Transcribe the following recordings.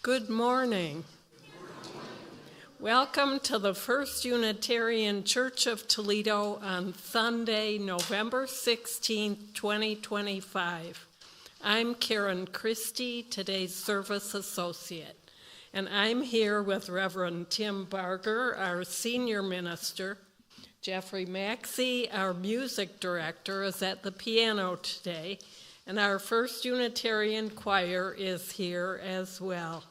Good morning. Welcome to the First Unitarian Church of Toledo on Sunday, November 16, 2025. I'm Karen Christie, today's service associate, and I'm here with Reverend Tim Barger, our senior minister. Jeffrey Maxey, our music director, is at the piano today, and our First Unitarian choir is here as well.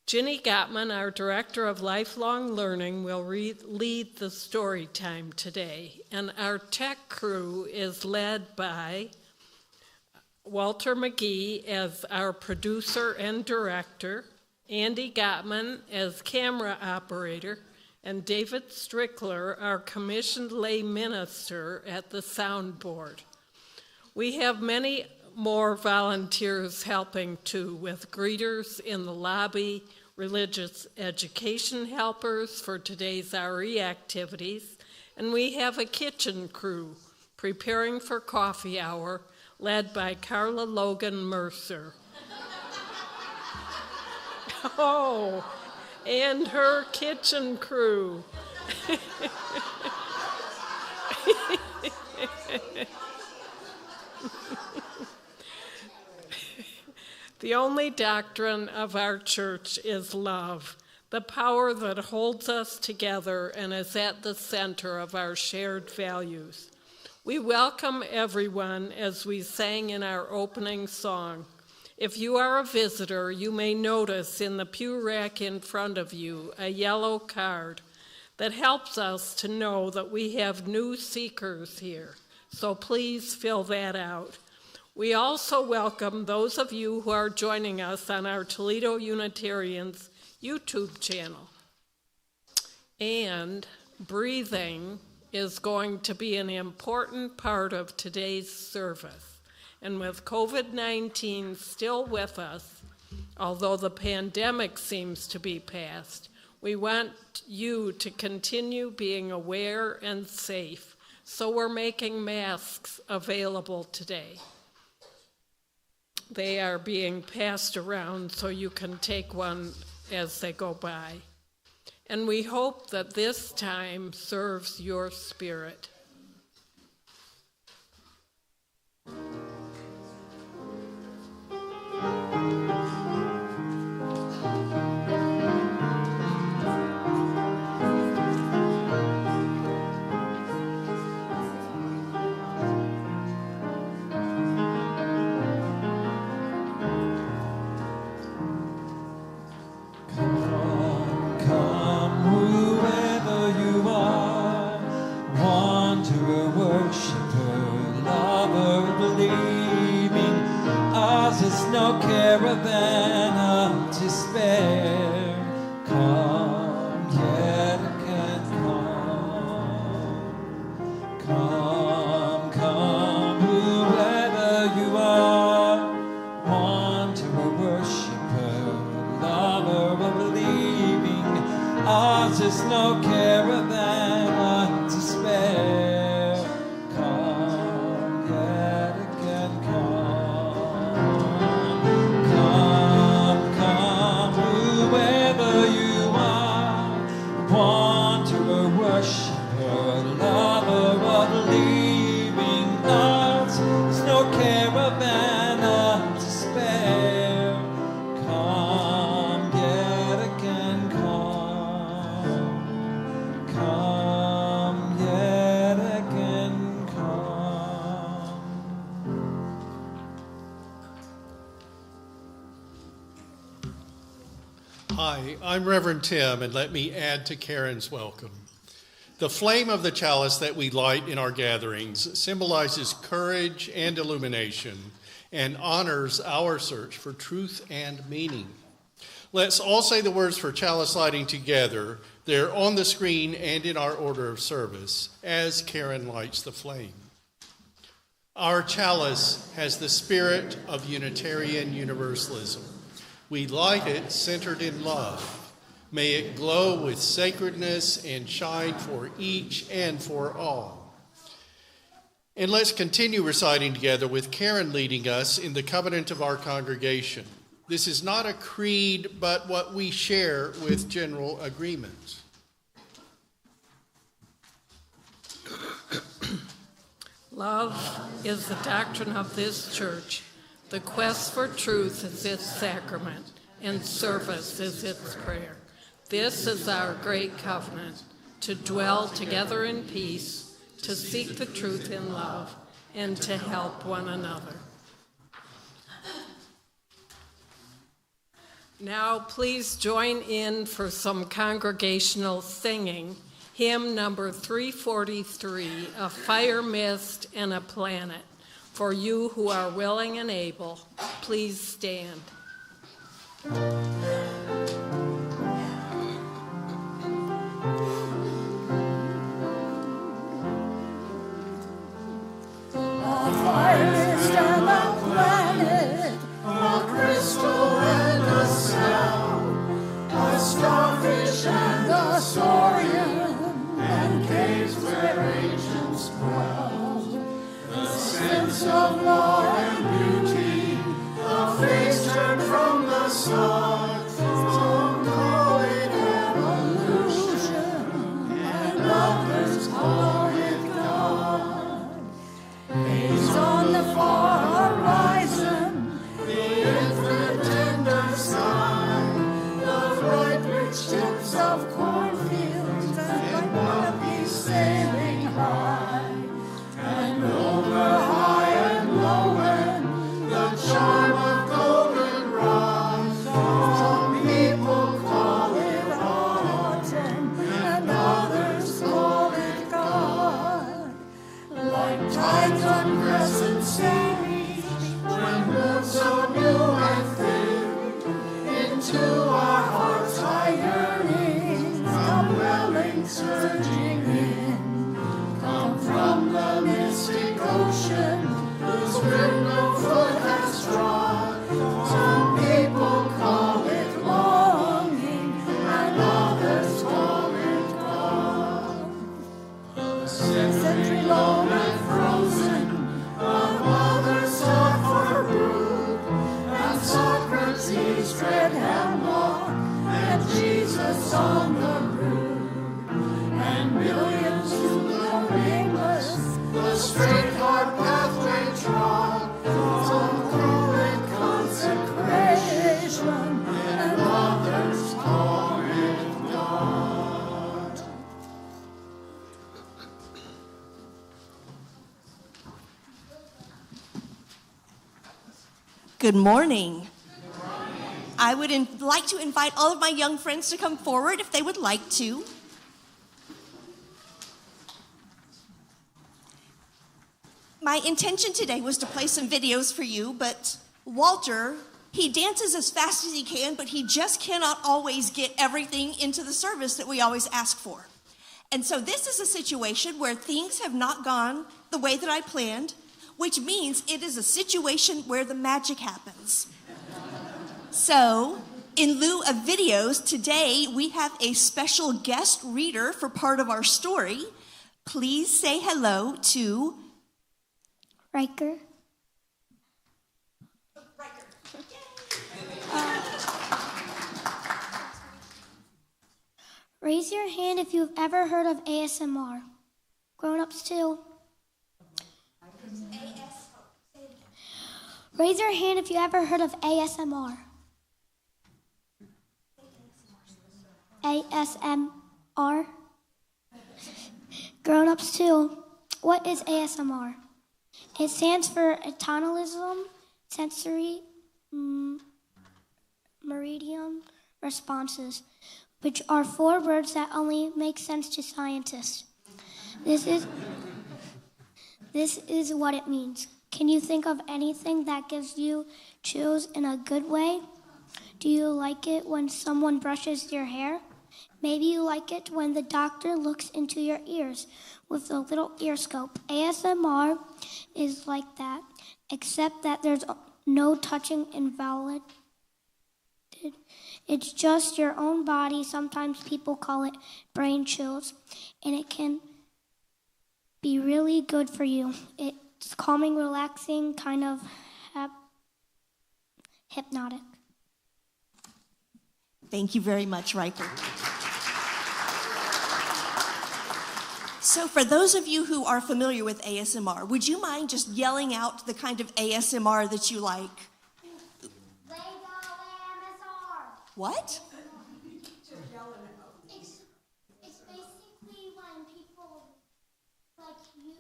Ginny Gottman, our Director of Lifelong Learning, will lead the story time today, and our tech crew is led by Walter McGee as our producer and director, Andy Gottman as camera operator, and David Strickler, our commissioned lay minister, at the soundboard. We have many more volunteers helping too, with greeters in the lobby, religious education helpers for today's RE activities, and we have a kitchen crew preparing for coffee hour led by Carla Logan Mercer. Oh, and her kitchen crew. The only doctrine of our church is love, the power that holds us together and is at the center of our shared values. We welcome everyone as we sang in our opening song. If you are a visitor, you may notice in the pew rack in front of you a yellow card that helps us to know that we have new seekers here, so please fill that out. We also welcome those of you who are joining us on our Toledo Unitarians YouTube channel. And breathing is going to be an important part of today's service. And with COVID-19 still with us, although the pandemic seems to be past, we want you to continue being aware and safe. So we're making masks available today. They are being passed around so you can take one as they go by. And we hope that this time serves your spirit. No caravan of despair. Come, yet again, come. Come, whoever you are, wanderer, worshiper, lover of believing. Ours is no caravan of despair. Hi, I'm Reverend Tim, and let me add to Karen's welcome. The flame of the chalice that we light in our gatherings symbolizes courage and illumination and honors our search for truth and meaning. Let's all say the words for chalice lighting together. They're on the screen and in our order of service as Karen lights the flame. Our chalice has the spirit of Unitarian Universalism. We light it centered in love. May it glow with sacredness and shine for each and for all. And let's continue reciting together with Karen leading us in the covenant of our congregation. This is not a creed, but what we share with general agreement. Love is the doctrine of this church. The quest for truth is its sacrament, and service is its prayer. This is our great covenant, to dwell together in peace, to seek the truth in love, and to help one another. Now please join in for some congregational singing. Hymn number 343, A Fire Mist and a Planet. For you who are willing and able, please stand. Starfish and the saurian, and caves where ancients dwell. The sense of law and beauty, a face turned from the sun. Some call it evolution, and others call it God. Gaze on the far horizon, the infinite tender sky. Tips of cornfields and monkeys sailing high, and over high and low and the charm of goldenrod. Some people call it autumn, and others call it God. Like tides on crescent seas, when moods so new and thin, into our hearts high yearnings come welling, surging in. Come from the mystic ocean, whose grim no foot has trod. Some people call it longing, and others call it God. A century long and frozen, a mother's sought for brood, and Socrates tread hemlock, and Jesus on the rood, and millions who look nameless, the straight hard pathway trod. Some call it consecration, and others call it God. Good morning. I would like to invite all of my young friends to come forward if they would like to. My intention today was to play some videos for you, but Walter, he dances as fast as he can, but he just cannot always get everything into the service that we always ask for. And so this is a situation where things have not gone the way that I planned, which means it is a situation where the magic happens. So, in lieu of videos, today we have a special guest reader for part of our story. Please say hello to Riker. Raise your hand if you've ever heard of ASMR. Grown-ups too. Raise your hand if you ever heard of ASMR. ASMR. Grown-ups too. What is ASMR? It stands for Autonomism, Sensory Meridian Responses, which are 4 words that only make sense to scientists. This is what it means. Can you think of anything that gives you chills in a good way? Do you like it when someone brushes your hair? Maybe you like it when the doctor looks into your ears with a little ear scope. ASMR is like that, except that there's no touching invalid. It's just your own body. Sometimes people call it brain chills, and it can be really good for you. It's calming, relaxing, kind of hypnotic. Thank you very much, Riker. So for those of you who are familiar with ASMR, would you mind just yelling out the kind of ASMR that you like? Lego AMSR. What? It's basically when people like you.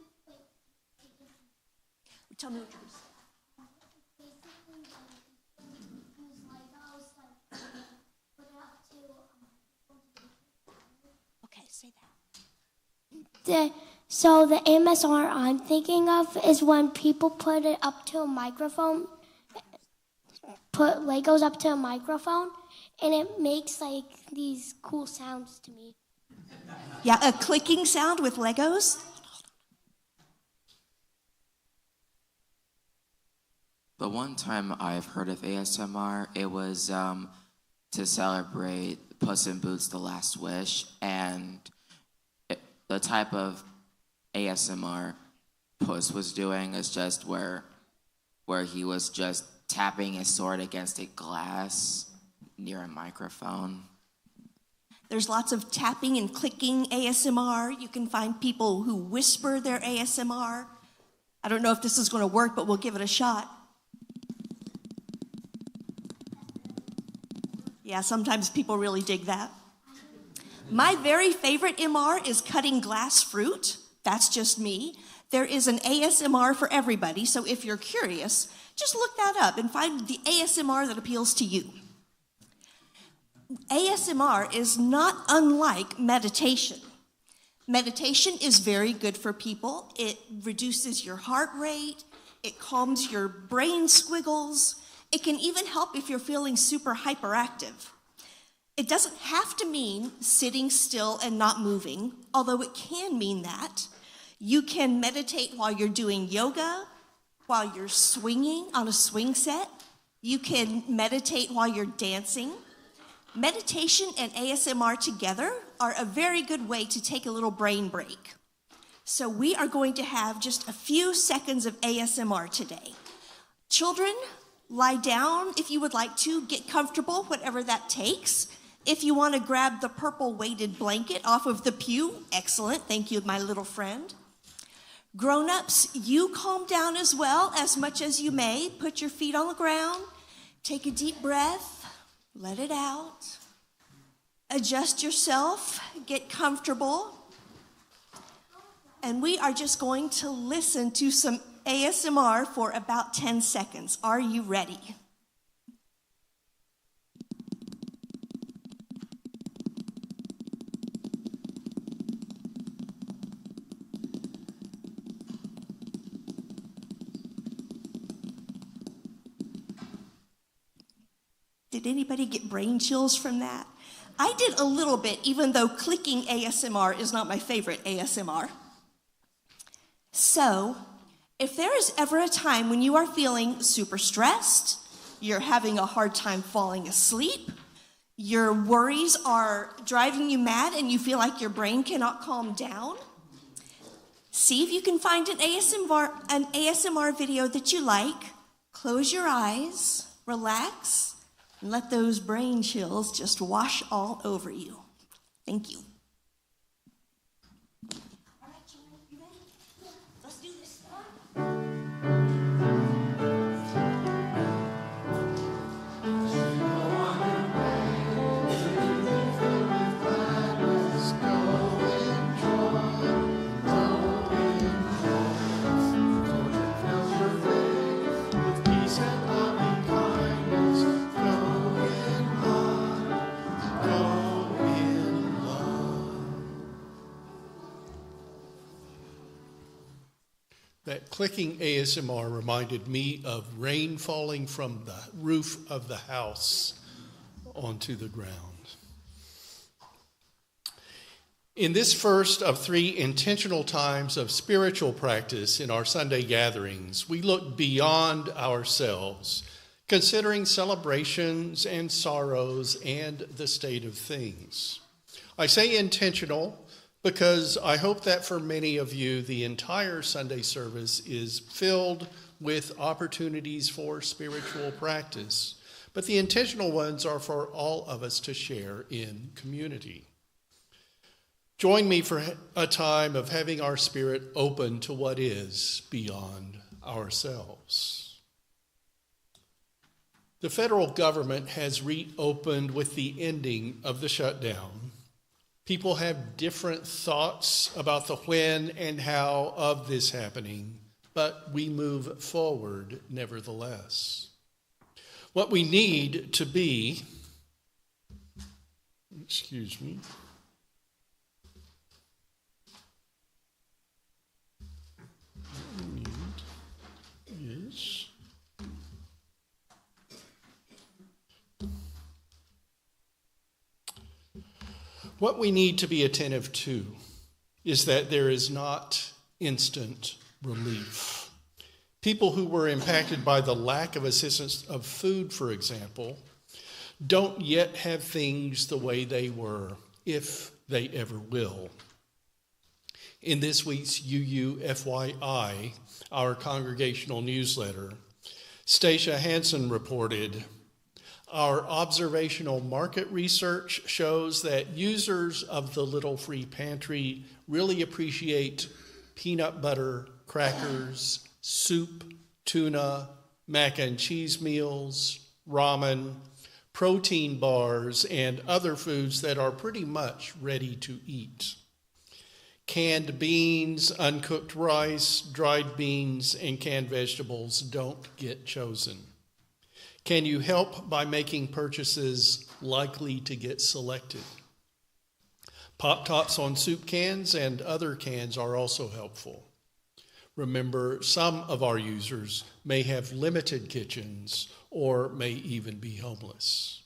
Tell me what you're saying. Basically when people use Legos, like put it up to. Okay, say that. So the AMSR I'm thinking of is when people put it up to a microphone, put Legos up to a microphone, and it makes like these cool sounds to me. Yeah, a clicking sound with Legos. The one time I've heard of ASMR, it was to celebrate Puss in Boots: The Last Wish, and the type of ASMR Puss was doing is just where he was just tapping his sword against a glass near a microphone. There's lots of tapping and clicking ASMR. You can find people who whisper their ASMR. I don't know if this is going to work, but we'll give it a shot. Yeah, sometimes people really dig that. My very favorite MR is cutting glass fruit. That's just me. There is an ASMR for everybody, so if you're curious, just look that up and find the ASMR that appeals to you. ASMR is not unlike meditation. Meditation is very good for people. It reduces your heart rate. It calms your brain squiggles. It can even help if you're feeling super hyperactive. It doesn't have to mean sitting still and not moving, although it can mean that. You can meditate while you're doing yoga, while you're swinging on a swing set. You can meditate while you're dancing. Meditation and ASMR together are a very good way to take a little brain break. So we are going to have just a few seconds of ASMR today. Children, lie down if you would like to. Get comfortable, whatever that takes. If you want to grab the purple weighted blanket off of the pew, excellent. Thank you, my little friend. Grown-ups, you calm down as well as much as you may. Put your feet on the ground. Take a deep breath. Let it out. Adjust yourself. Get comfortable. And we are just going to listen to some ASMR for about 10 seconds. Are you ready? Did anybody get brain chills from that? I did a little bit, even though clicking ASMR is not my favorite ASMR. So, if there is ever a time when you are feeling super stressed, you're having a hard time falling asleep, your worries are driving you mad and you feel like your brain cannot calm down, see if you can find an ASMR video that you like, close your eyes, relax, and let those brain chills just wash all over you. Thank you. All right, children, you ready? Let's do this. That clicking ASMR reminded me of rain falling from the roof of the house onto the ground. In this first of 3 intentional times of spiritual practice in our Sunday gatherings, we look beyond ourselves, considering celebrations and sorrows and the state of things. I say intentional because I hope that for many of you, the entire Sunday service is filled with opportunities for spiritual practice. but the intentional ones are for all of us to share in community. Join me for a time of having our spirit open to what is beyond ourselves. The federal government has reopened with the ending of the shutdown. People have different thoughts about the when and how of this happening, but we move forward nevertheless. What we need to be, What we need to be attentive to is that there is not instant relief. People who were impacted by the lack of assistance of food, for example, don't yet have things the way they were, if they ever will. In this week's UUFYI, our congregational newsletter, Stacia Hansen reported, our observational market research shows that users of the Little Free Pantry really appreciate peanut butter, crackers, soup, tuna, mac and cheese meals, ramen, protein bars, and other foods that are pretty much ready to eat. Canned beans, uncooked rice, dried beans, and canned vegetables don't get chosen. Can you help by making purchases likely to get selected? Pop tops on soup cans and other cans are also helpful. Remember, some of our users may have limited kitchens or may even be homeless.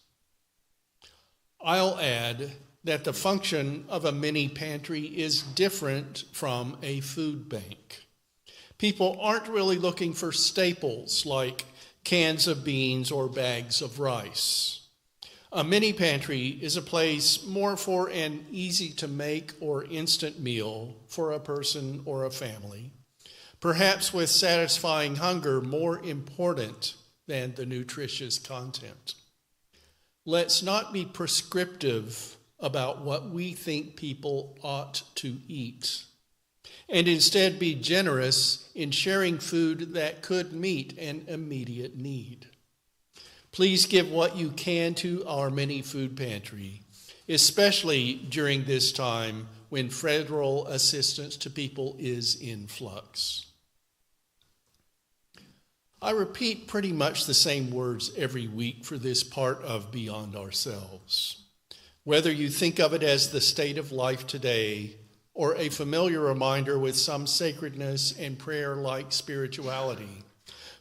I'll add that the function of a mini pantry is different from a food bank. People aren't really looking for staples like cans of beans or bags of rice. A mini pantry is a place more for an easy-to-make or instant meal for a person or a family, perhaps with satisfying hunger more important than the nutritious content. Let's not be prescriptive about what we think people ought to eat, and instead be generous in sharing food that could meet an immediate need. Please give what you can to our mini food pantry, especially during this time when federal assistance to people is in flux. I repeat pretty much the same words every week for this part of Beyond Ourselves. Whether you think of it as the state of life today or a familiar reminder with some sacredness and prayer-like spirituality,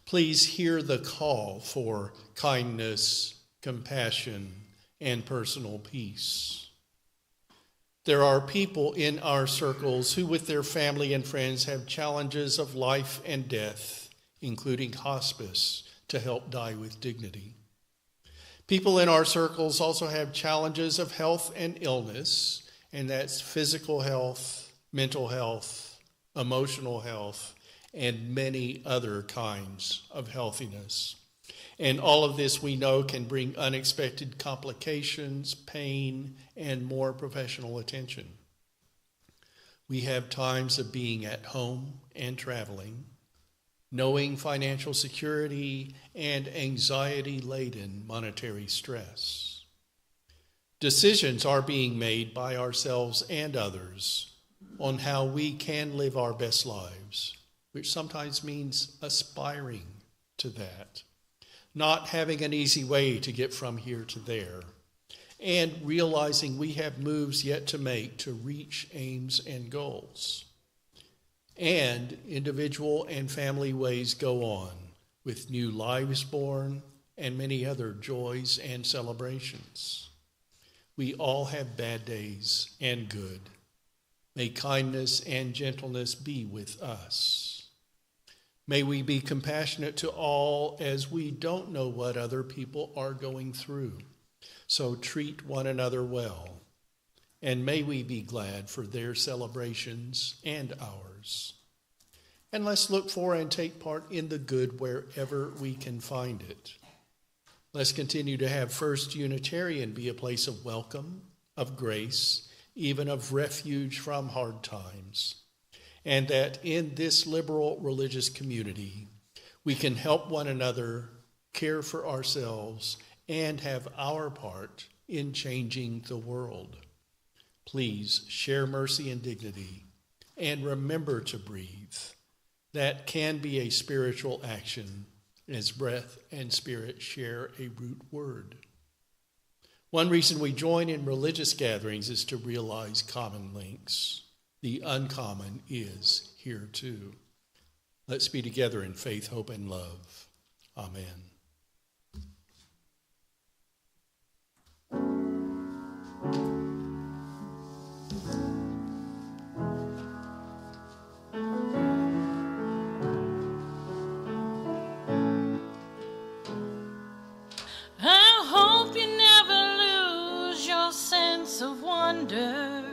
please hear the call for kindness, compassion, and personal peace. There are people in our circles who, with their family and friends, have challenges of life and death, including hospice, to help die with dignity. People in our circles also have challenges of health and illness, and that's physical health, mental health, emotional health, and many other kinds of healthiness. And all of this we know can bring unexpected complications, pain, and more professional attention. We have times of being at home and traveling, knowing financial security and anxiety-laden monetary stress. Decisions are being made by ourselves and others on how we can live our best lives, which sometimes means aspiring to that, not having an easy way to get from here to there, and realizing we have moves yet to make to reach aims and goals. And individual and family ways go on, with new lives born and many other joys and celebrations. We all have bad days and good. May kindness and gentleness be with us. May we be compassionate to all, as we don't know what other people are going through. So treat one another well. And may we be glad for their celebrations and ours. And let's look for and take part in the good wherever we can find it. Let's continue to have First Unitarian be a place of welcome, of grace, even of refuge from hard times. And that in this liberal religious community, we can help one another, care for ourselves, and have our part in changing the world. Please share mercy and dignity, and remember to breathe. That can be a spiritual action, as breath and spirit share a root word. One reason we join in religious gatherings is to realize common links. The uncommon is here too. Let's be together in faith, hope, and love. Amen. I hope you never lose your sense of wonder.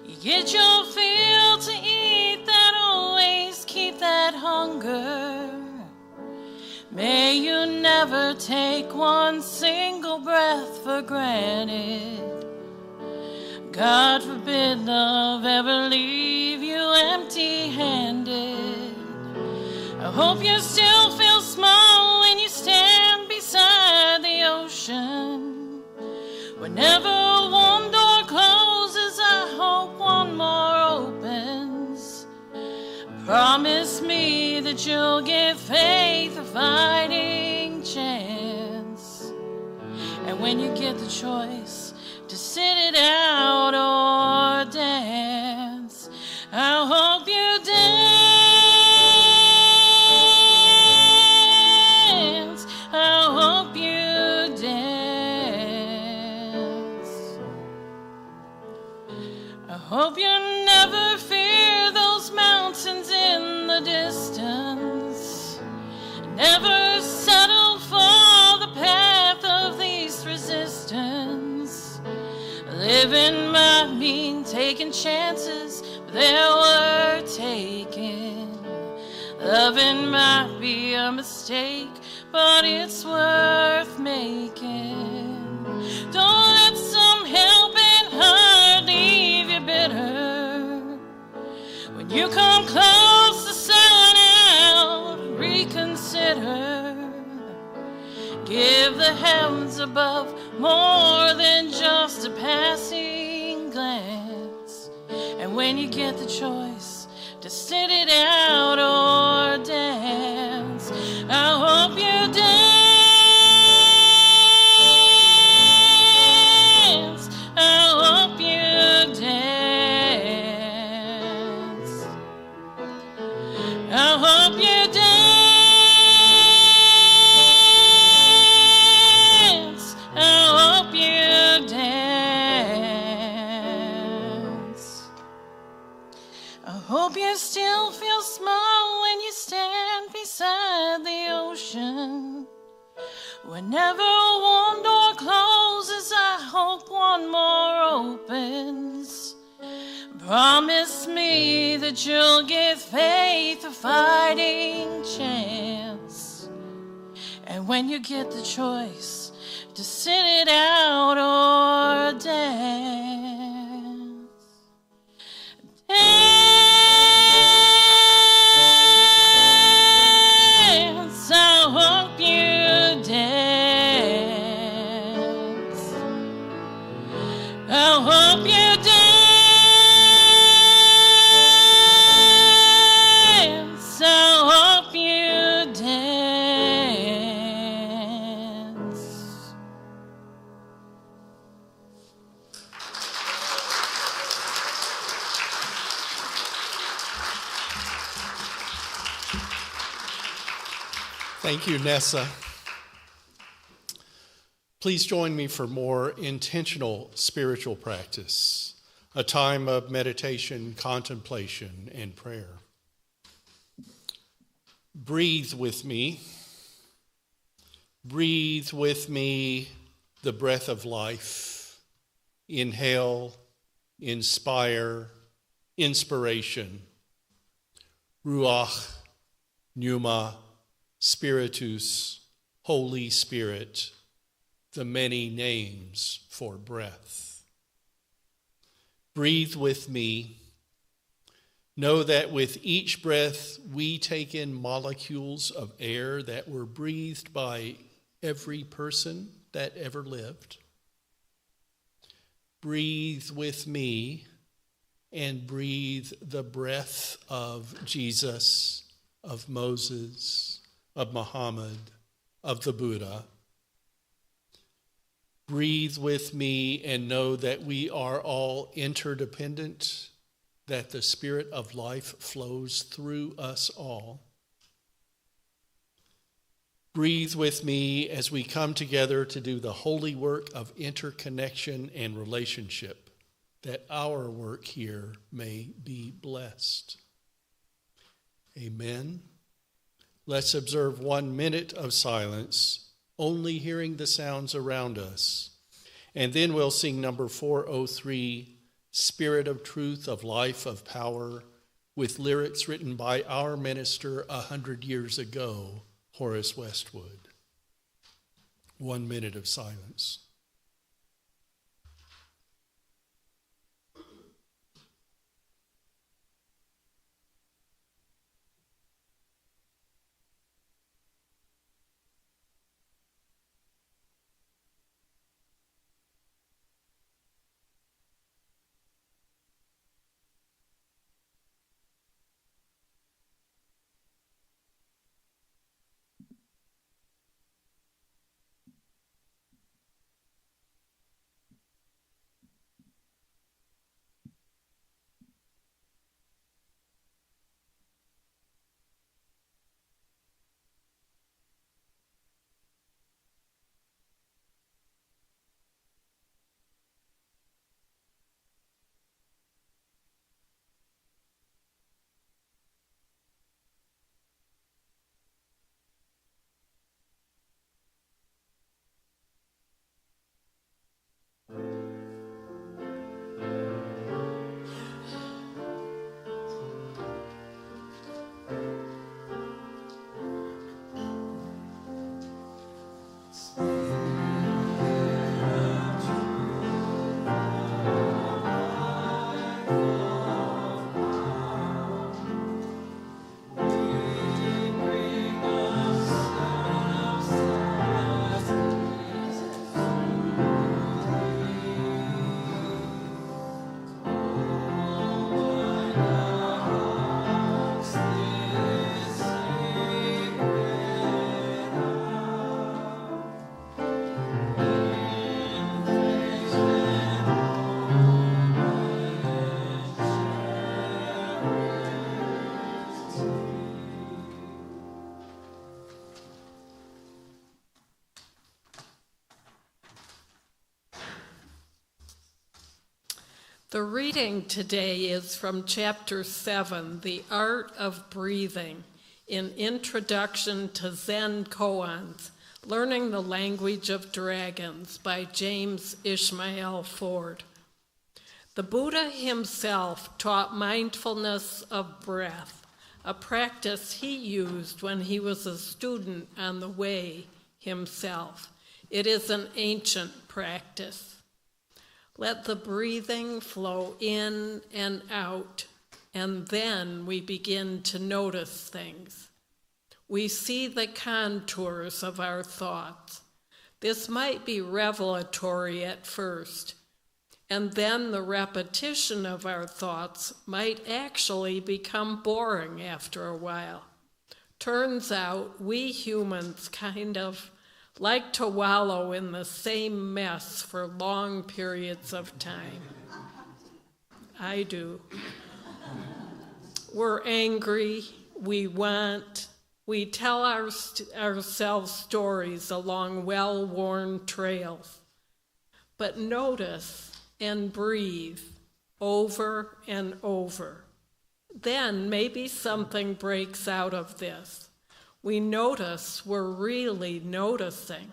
You get your fill to eat, that always keep that hunger. May you never take one single breath for granted. God forbid love ever leave you empty-handed. I hope you still feel small when you stand beside the ocean. Whenever one door closes, I hope one more opens. Promise me that you'll give faith a fighting chance. And when you get the choice to sit it out or dance, I hope you dance. I hope you dance. I hope you never fear those mountains in the distance. Never settle for the path of least resistance. Living might mean taking chances, but they're worth taking. Loving might be a mistake, but it's worth making. Don't let some helping heart leave you bitter. When you come close to selling out, reconsider. Give the heavens above more than just a passing glance. And when you get the choice to sit it out or dance, I hope you dance. I hope you dance. I hope you dance. I hope you dance. I hope you still feel small when you stand beside the ocean. Whenever one door closes, I hope one more opens. Promise me that you'll give faith a fighting chance. And when you get the choice to sit it out or dance, dance, I hope you dance. I hope you dance. I hope you dance. Thank you, Nessa. Please join me for more intentional spiritual practice, a time of meditation, contemplation, and prayer. Breathe with me. Breathe with me the breath of life. Inhale, inspire, inspiration. Ruach, pneuma, spiritus, Holy Spirit, the many names for breath. Breathe with me. Know that with each breath we take in molecules of air that were breathed by every person that ever lived. Breathe with me and breathe the breath of Jesus, of Moses, of Muhammad, of the Buddha. Breathe with me and know that we are all interdependent, that the Spirit of life flows through us all. Breathe with me as we come together to do the holy work of interconnection and relationship, that our work here may be blessed. Amen. Let's observe 1 minute of silence, only hearing the sounds around us. And then we'll sing number 403, Spirit of Truth, of Life, of Power, with lyrics written by our minister 100 years ago, Horace Westwood. 1 minute of silence. The reading today is from chapter 7, The Art of Breathing, in Introduction to Zen Koans, Learning the Language of Dragons by James Ishmael Ford. The Buddha himself taught mindfulness of breath, a practice he used when he was a student on the way himself. It is an ancient practice. Let the breathing flow in and out, and then we begin to notice things. We see the contours of our thoughts. This might be revelatory at first, and then the repetition of our thoughts might actually become boring after a while. Turns out we humans kind of like to wallow in the same mess for long periods of time. I do. We're angry, we tell ourselves stories along well-worn trails. But notice and breathe over and over. Then maybe something breaks out of this. We notice we're really noticing.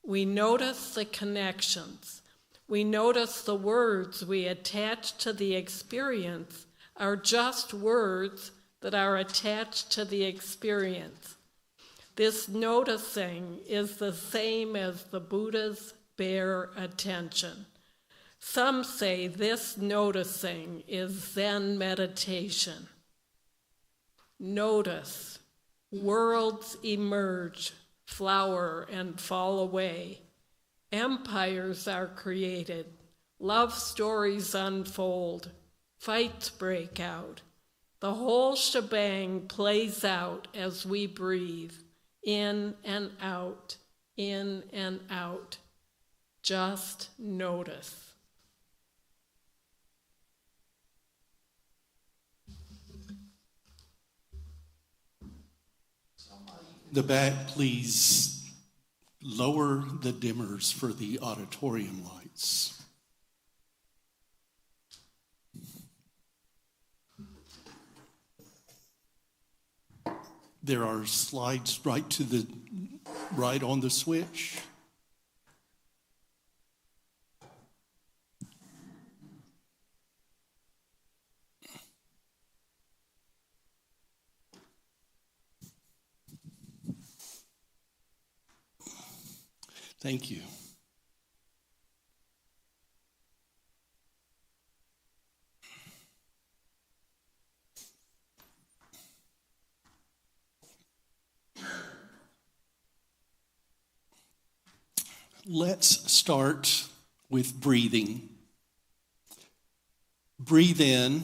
We notice the connections. We notice the words we attach to the experience are just words that are attached to the experience. This noticing is the same as the Buddha's bare attention. Some say this noticing is Zen meditation. Notice, worlds emerge, flower, and fall away. Empires are created, love stories unfold, fights break out. The whole shebang plays out as we breathe, in and out, in and out. Just notice. The back, please lower the dimmers for the auditorium lights. There are slides right on the switch. Thank you. Let's start with breathing. Breathe in,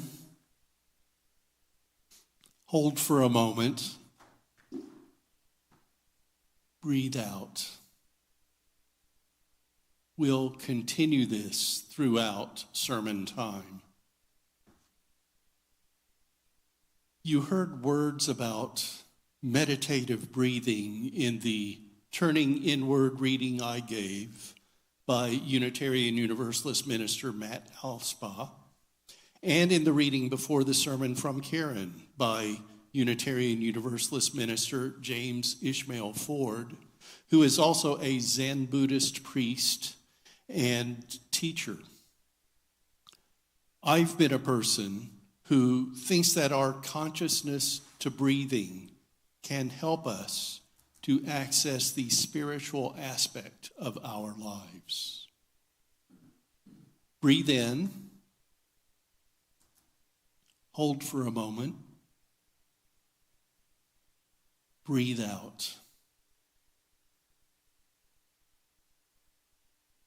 hold for a moment, breathe out. We'll continue this throughout sermon time. You heard words about meditative breathing in the Turning Inward reading I gave by Unitarian Universalist minister Matt Alspa, and in the reading before the sermon from Karen by Unitarian Universalist minister James Ishmael Ford, who is also a Zen Buddhist priest and teacher. I've been a person who thinks that our consciousness to breathing can help us to access the spiritual aspect of our lives. Breathe in, hold for a moment, breathe out.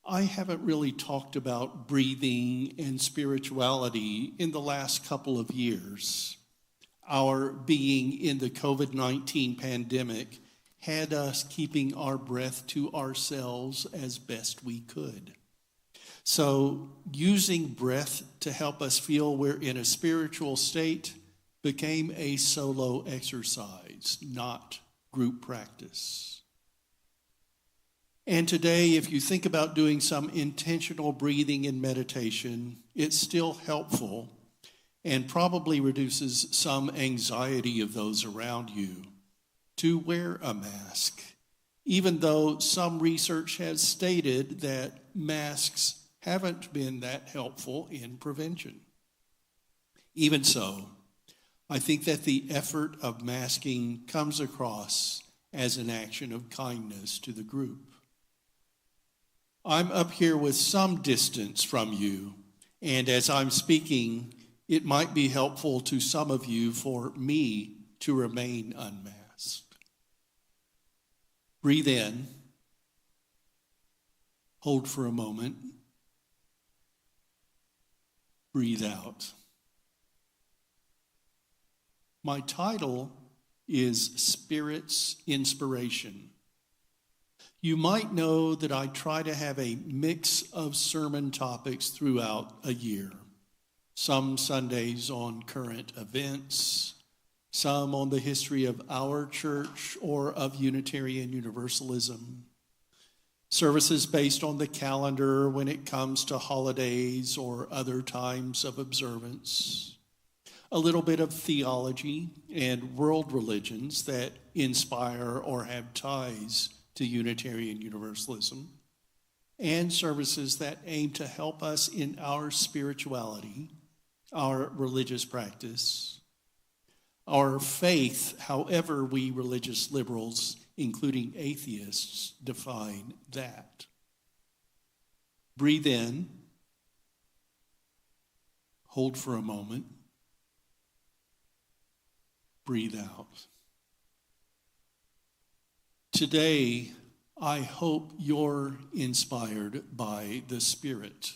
I haven't really talked about breathing and spirituality in the last couple of years. Our being in the COVID-19 pandemic had us keeping our breath to ourselves as best we could. So using breath to help us feel we're in a spiritual state became a solo exercise, not group practice. And today, if you think about doing some intentional breathing and meditation, it's still helpful and probably reduces some anxiety of those around you to wear a mask, even though some research has stated that masks haven't been that helpful in prevention. Even so, I think that the effort of masking comes across as an action of kindness to the group. I'm up here with some distance from you, and as I'm speaking, it might be helpful to some of you for me to remain unmasked. Breathe in, hold for a moment, breathe out. My title is Spirit's Inspiration. You might know that I try to have a mix of sermon topics throughout a year. Some Sundays on current events, some on the history of our church or of Unitarian Universalism. Services based on the calendar when it comes to holidays or other times of observance. A little bit of theology and world religions that inspire or have ties to Unitarian Universalism, and services that aim to help us in our spirituality, our religious practice, our faith, however we religious liberals including atheists, define that. Breathe in. Hold for a moment. Breathe out. Today, I hope you're inspired by the Spirit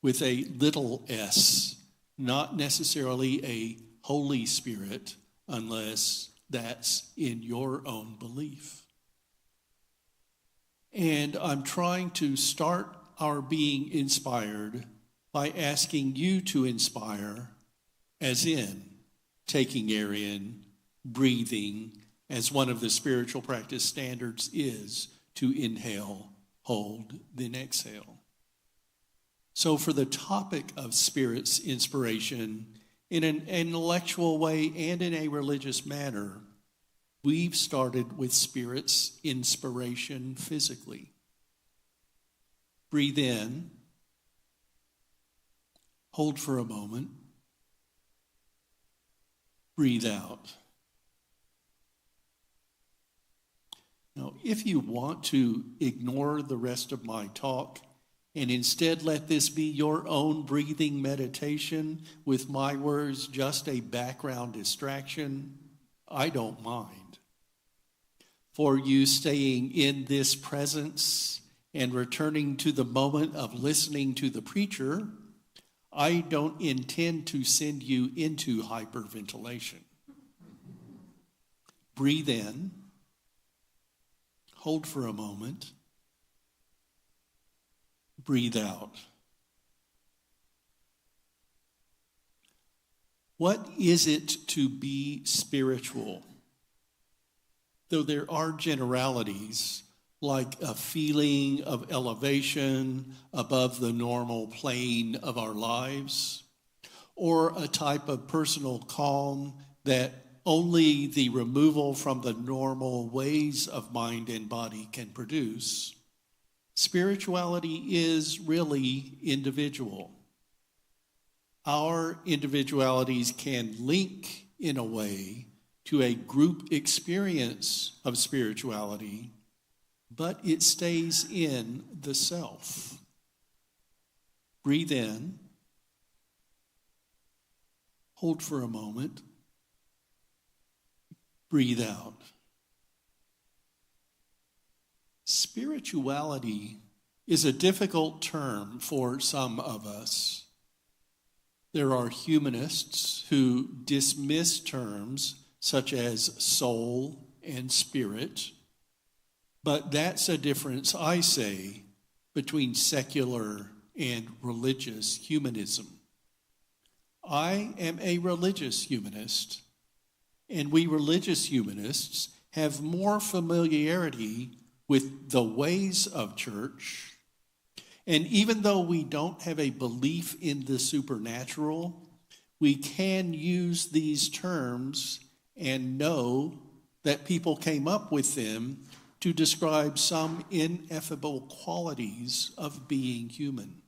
with a little s, not necessarily a Holy Spirit, unless that's in your own belief. And I'm trying to start our being inspired by asking you to inspire, as in taking air in, breathing, as one of the spiritual practice standards is to inhale, hold, then exhale. So for the topic of Spirit's inspiration, in an intellectual way and in a religious manner, we've started with Spirit's inspiration physically. Breathe in. Hold for a moment. Breathe out. Now, if you want to ignore the rest of my talk and instead let this be your own breathing meditation with my words just a background distraction, I don't mind. For you staying in this presence and returning to the moment of listening to the preacher, I don't intend to send you into hyperventilation. Breathe in. Hold for a moment. Breathe out. What is it to be spiritual? Though there are generalities, like a feeling of elevation above the normal plane of our lives, or a type of personal calm that only the removal from the normal ways of mind and body can produce, spirituality is really individual. Our individualities can link in a way to a group experience of spirituality, but it stays in the self. Breathe in. Hold for a moment. Breathe out. Spirituality is a difficult term for some of us. There are humanists who dismiss terms such as soul and spirit, but that's a difference, I say, between secular and religious humanism. I am a religious humanist, and we religious humanists have more familiarity with the ways of church. And even though we don't have a belief in the supernatural, we can use these terms and know that people came up with them to describe some ineffable qualities of being human.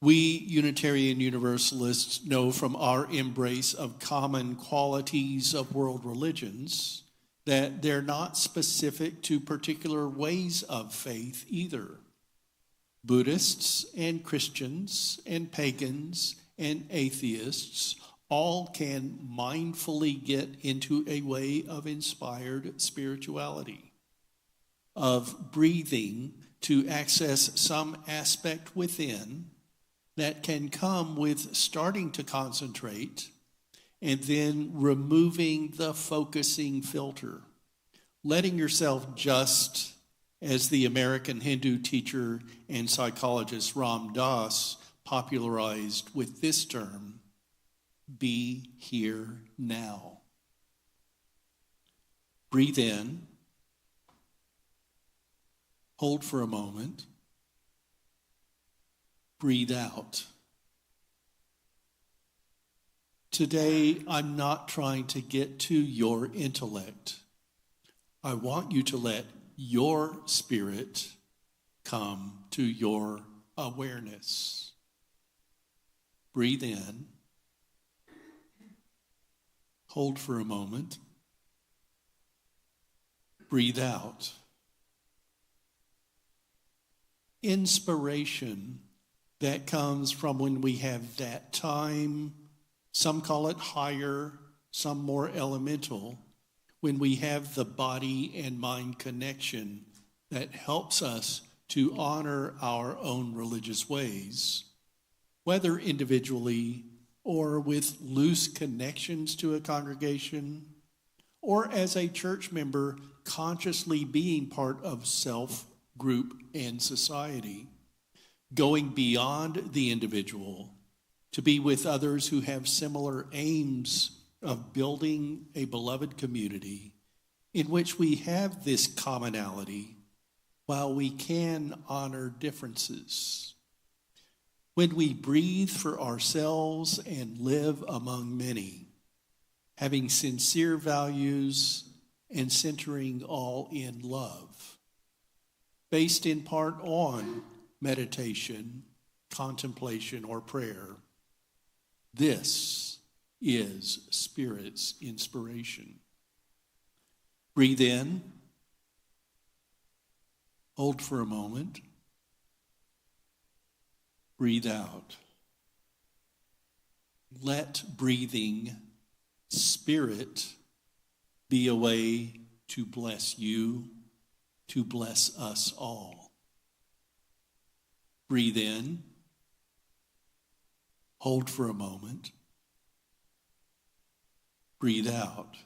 We Unitarian Universalists know from our embrace of common qualities of world religions that they're not specific to particular ways of faith either. Buddhists and Christians and pagans and atheists all can mindfully get into a way of inspired spirituality, of breathing to access some aspect within that can come with starting to concentrate and then removing the focusing filter, letting yourself just, as the American Hindu teacher and psychologist Ram Dass popularized with this term, be here now. Breathe in. Hold for a moment. Breathe out. Today, I'm not trying to get to your intellect. I want you to let your spirit come to your awareness. Breathe in. Hold for a moment. Breathe out. Inspiration that comes from when we have that time, some call it higher, some more elemental, when we have the body and mind connection that helps us to honor our own religious ways, whether individually or with loose connections to a congregation, or as a church member consciously being part of self, group, and society, going beyond the individual to be with others who have similar aims of building a beloved community in which we have this commonality while we can honor differences. When we breathe for ourselves and live among many, having sincere values and centering all in love, based in part on meditation, contemplation, or prayer. This is Spirit's inspiration. Breathe in. Hold for a moment. Breathe out. Let breathing Spirit be a way to bless you, to bless us all. Breathe in. Hold for a moment. Breathe out.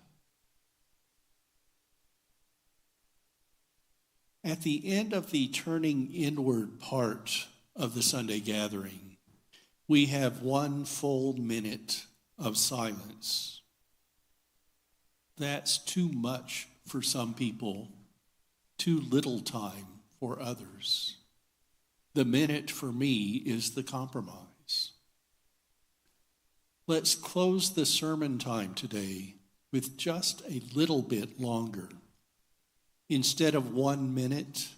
At the end of the turning inward part of the Sunday gathering, we have 1 full minute of silence. That's too much for some people, too little time for others. The minute for me is the compromise. Let's close the sermon time today with just a little bit longer. Instead of 1 minute,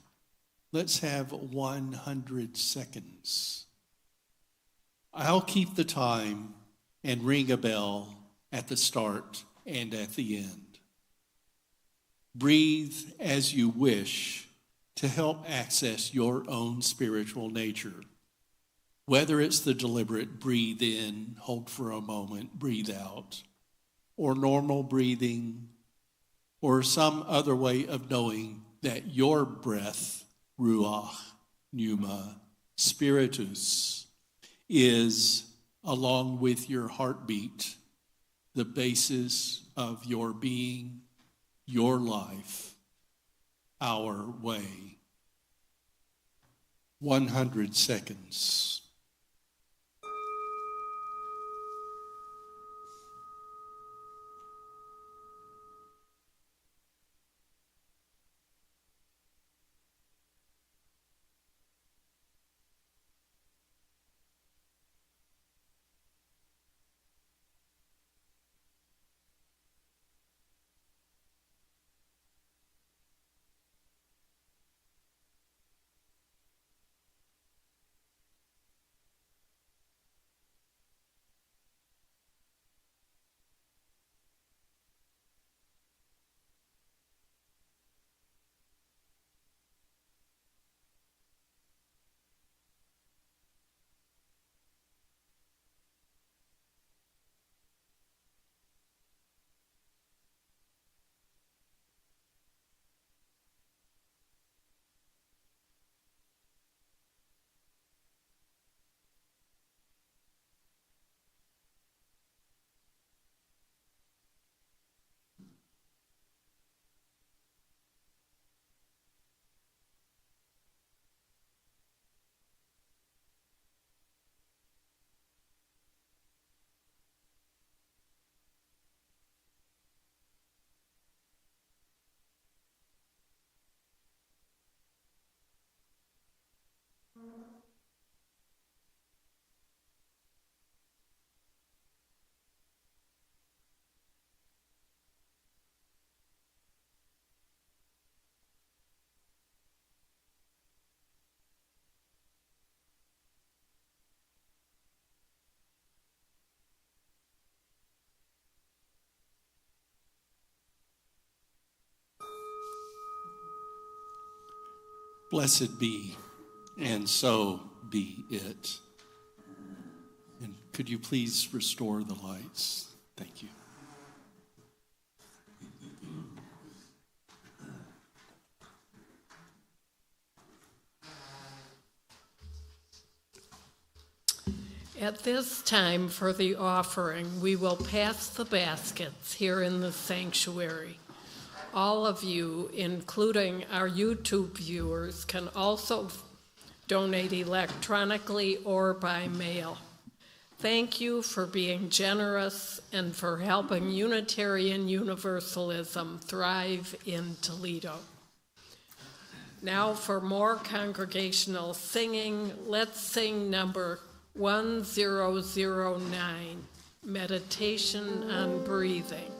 let's have 100 seconds. I'll keep the time and ring a bell at the start and at the end. Breathe as you wish to help access your own spiritual nature. Whether it's the deliberate breathe in, hold for a moment, breathe out, or normal breathing, or some other way of knowing that your breath, ruach, pneuma, spiritus, is, along with your heartbeat, the basis of your being, your life, our way. 100 seconds. Blessed be, and so be it. And could you please restore the lights? Thank you. At this time for the offering, we will pass the baskets here in the sanctuary. All of you, including our YouTube viewers, can also donate electronically or by mail. Thank you for being generous and for helping Unitarian Universalism thrive in Toledo. Now for more congregational singing, let's sing number 1009, Meditation on Breathing.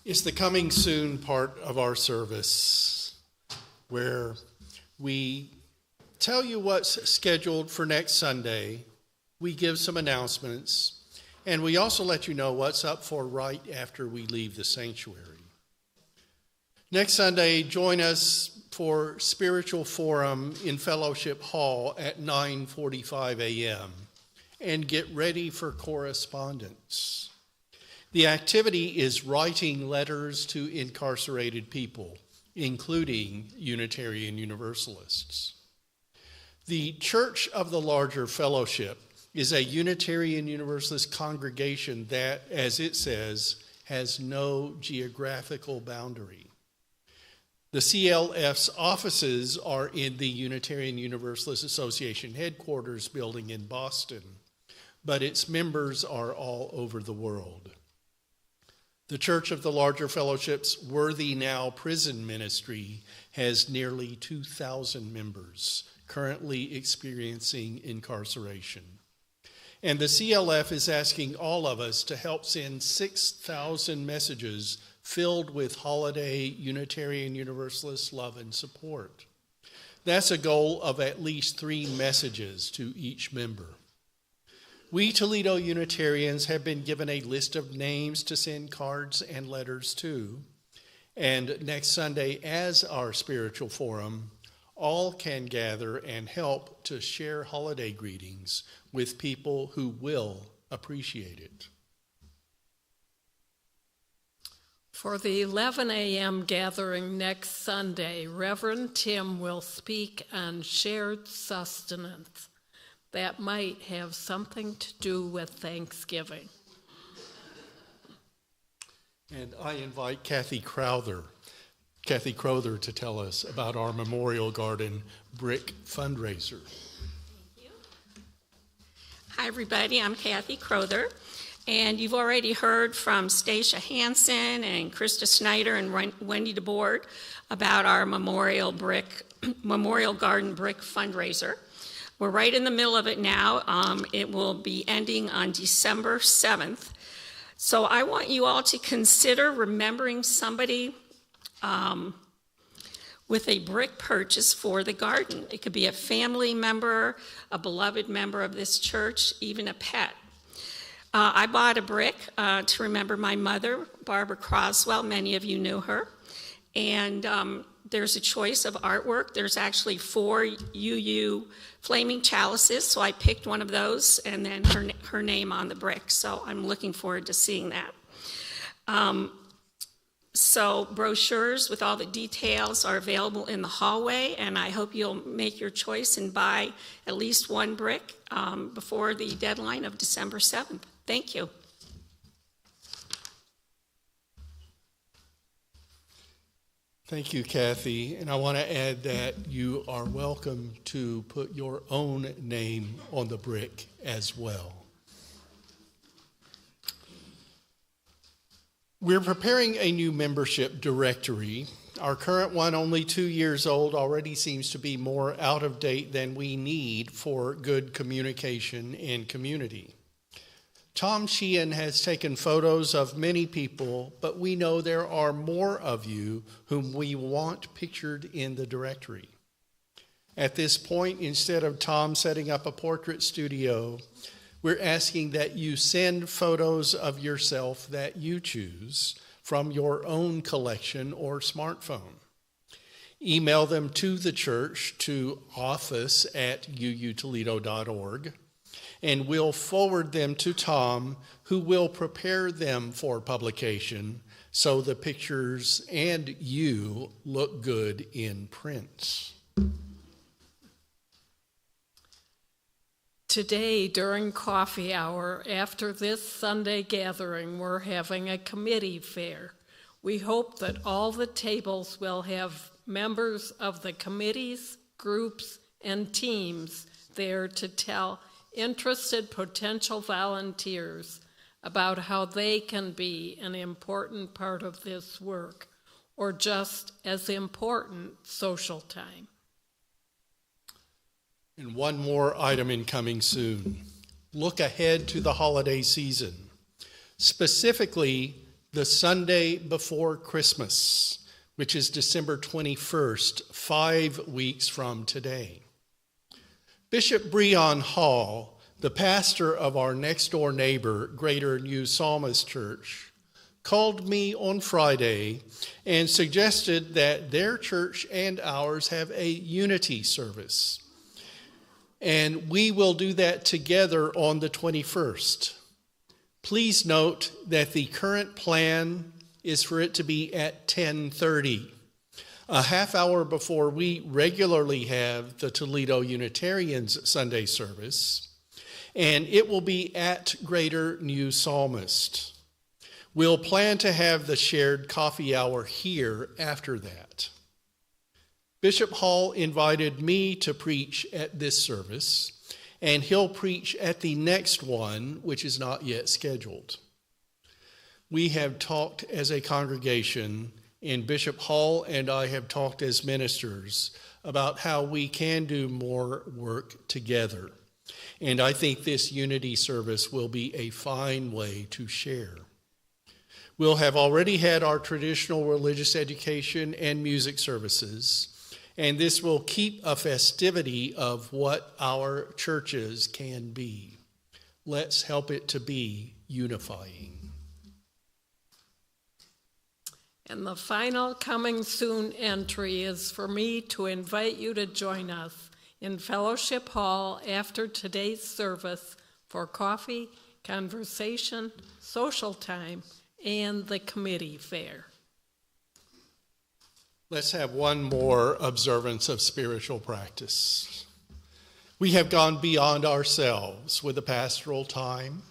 It's the coming soon part of our service where we tell you what's scheduled for next Sunday. We give some announcements, and we also let you know what's up for right after we leave the sanctuary. Next Sunday, join us for Spiritual Forum in Fellowship Hall at 9:45 a.m. and get ready for correspondence. The activity is writing letters to incarcerated people, including Unitarian Universalists. The Church of the Larger Fellowship is a Unitarian Universalist congregation that, as it says, has no geographical boundary. The CLF's offices are in the Unitarian Universalist Association headquarters building in Boston, but its members are all over the world. The Church of the Larger Fellowship's Worthy Now prison ministry has nearly 2,000 members currently experiencing incarceration. And the CLF is asking all of us to help send 6,000 messages filled with holiday Unitarian Universalist love and support. That's a goal of at least 3 messages to each member. We Toledo Unitarians have been given a list of names to send cards and letters to. And next Sunday, as our spiritual forum, all can gather and help to share holiday greetings with people who will appreciate it. For the 11 a.m. gathering next Sunday, Reverend Tim will speak on shared sustenance. That might have something to do with Thanksgiving. And I invite Kathy Crowther to tell us about our Memorial Garden brick fundraiser. Thank you. Hi, everybody. I'm Kathy Crowther. And you've already heard from Stacia Hansen and Krista Snyder and Wendy DeBoard about our Memorial Garden brick fundraiser. We're right in the middle of it now. It will be ending on December 7th. So I want you all to consider remembering somebody with a brick purchase for the garden. It could be a family member, a beloved member of this church, even a pet. I bought a brick to remember my mother, Barbara Croswell. Many of you knew her. And there's a choice of artwork. There's actually 4 UU flaming chalices, so I picked one of those, and then her name on the brick. So I'm looking forward to seeing that. So brochures with all the details are available in the hallway, and I hope you'll make your choice and buy at least 1 brick before the deadline of December 7th. Thank you. Thank you, Kathy. And I want to add that you are welcome to put your own name on the brick as well. We're preparing a new membership directory. Our current one, only 2 years old, already seems to be more out of date than we need for good communication and community. Tom Sheehan has taken photos of many people, but we know there are more of you whom we want pictured in the directory. At this point, instead of Tom setting up a portrait studio, we're asking that you send photos of yourself that you choose from your own collection or smartphone. Email them to the church to office@uutoledo.org, and we'll forward them to Tom, who will prepare them for publication so the pictures and you look good in print. Today, during coffee hour, after this Sunday gathering, we're having a committee fair. We hope that all the tables will have members of the committees, groups, and teams there to tell interested potential volunteers about how they can be an important part of this work, or just as important social time. And one more item incoming soon. Look ahead to the holiday season, specifically the Sunday before Christmas, which is December 21st, 5 weeks from today. Bishop Breon Hall, the pastor of our next-door neighbor, Greater New Psalmist Church, called me on Friday and suggested that their church and ours have a unity service. And we will do that together on the 21st. Please note that the current plan is for it to be at 10:30. A half hour before we regularly have the Toledo Unitarians Sunday service, and it will be at Greater New Psalmist. We'll plan to have the shared coffee hour here after that. Bishop Hall invited me to preach at this service, and he'll preach at the next one, which is not yet scheduled. We have talked as a congregation, and Bishop Hall and I have talked as ministers about how we can do more work together. And I think this unity service will be a fine way to share. We'll have already had our traditional religious education and music services, and this will keep a festivity of what our churches can be. Let's help it to be unifying. And the final coming soon entry is for me to invite you to join us in Fellowship Hall after today's service for coffee, conversation, social time, and the committee fair. Let's have one more observance of spiritual practice. We have gone beyond ourselves with the pastoral time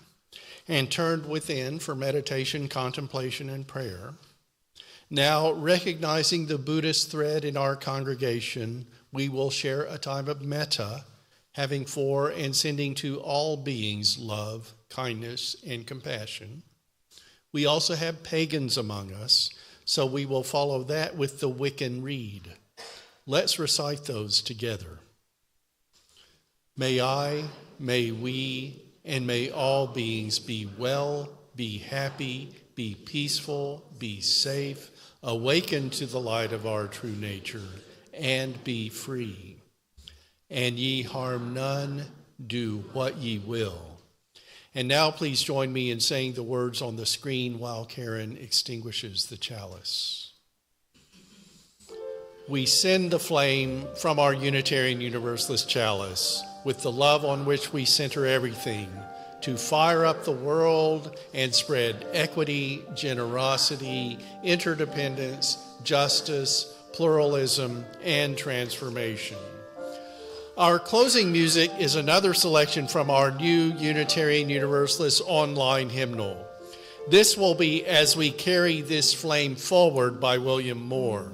and turned within for meditation, contemplation, and prayer. Now, recognizing the Buddhist thread in our congregation, we will share a time of metta, having for and sending to all beings love, kindness, and compassion. We also have pagans among us, so we will follow that with the Wiccan Rede. Let's recite those together. May I, may we, and may all beings be well, be happy, be peaceful, be safe, awaken to the light of our true nature, and be free. And ye harm none, do what ye will. And now please join me in saying the words on the screen while Karen extinguishes the chalice. we send the flame from our Unitarian Universalist chalice with the love on which we center everything to fire up the world and spread equity, generosity, interdependence, justice, pluralism, and transformation. Our closing music is another selection from our new Unitarian Universalist online hymnal. This will be As We Carry This Flame Forward by William Moore.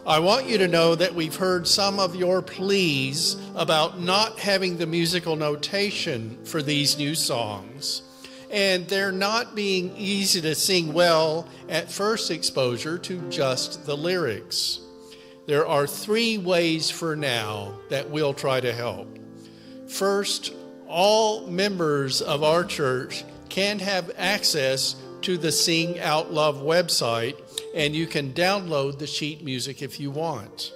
I want you to know that we've heard some of your pleas about not having the musical notation for these new songs, and they're not being easy to sing well at first exposure to just the lyrics. There are 3 ways for now that we'll try to help. First, all members of our church can have access to the Sing Out Love website, and you can download the sheet music if you want.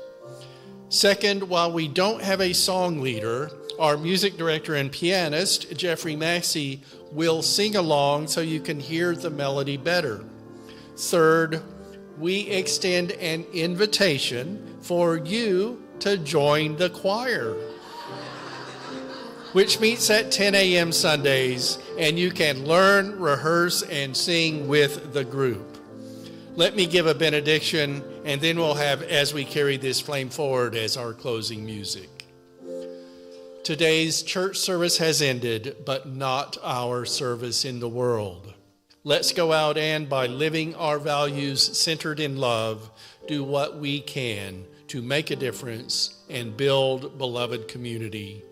Second, while we don't have a song leader, our music director and pianist, Jeffrey Maxey, will sing along so you can hear the melody better. Third, we extend an invitation for you to join the choir, which meets at 10 a.m. Sundays, and you can learn, rehearse, and sing with the group. Let me give a benediction, and then we'll have As We Carry This Flame Forward as our closing music. Today's church service has ended, but not our service in the world. Let's go out and, by living our values centered in love, do what we can to make a difference and build beloved community.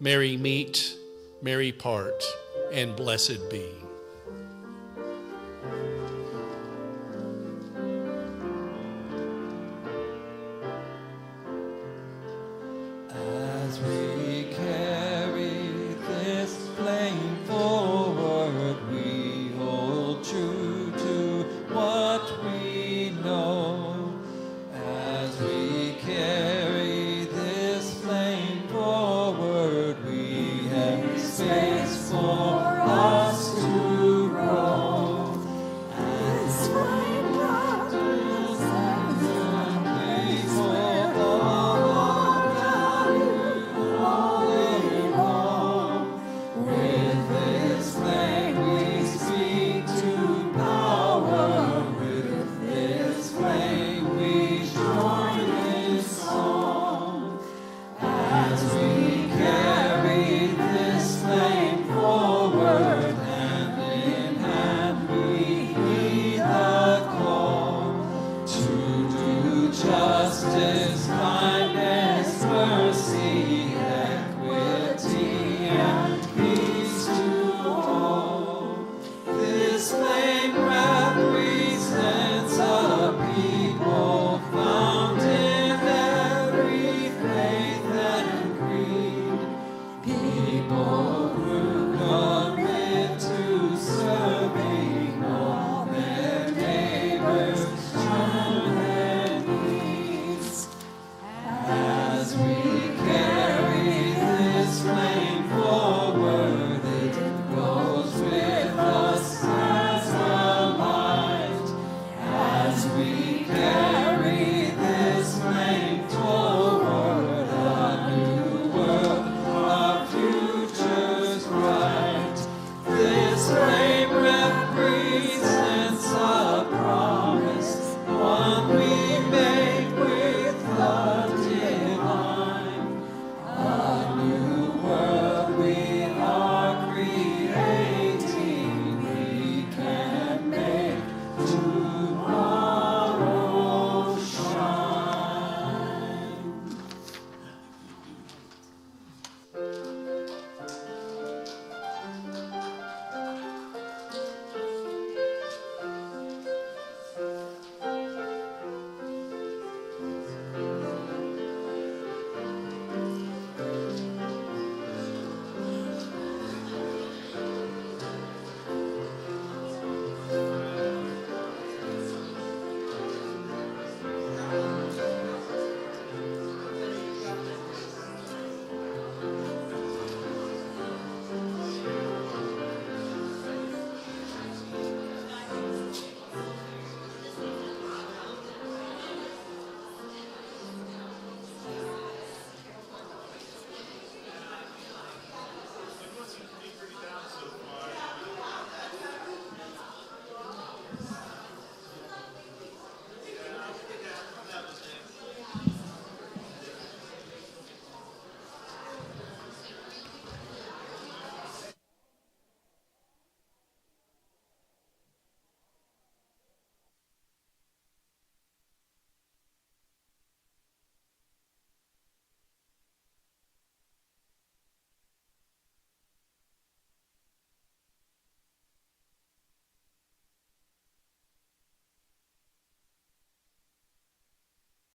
Merry meet, merry part, and blessed be. As we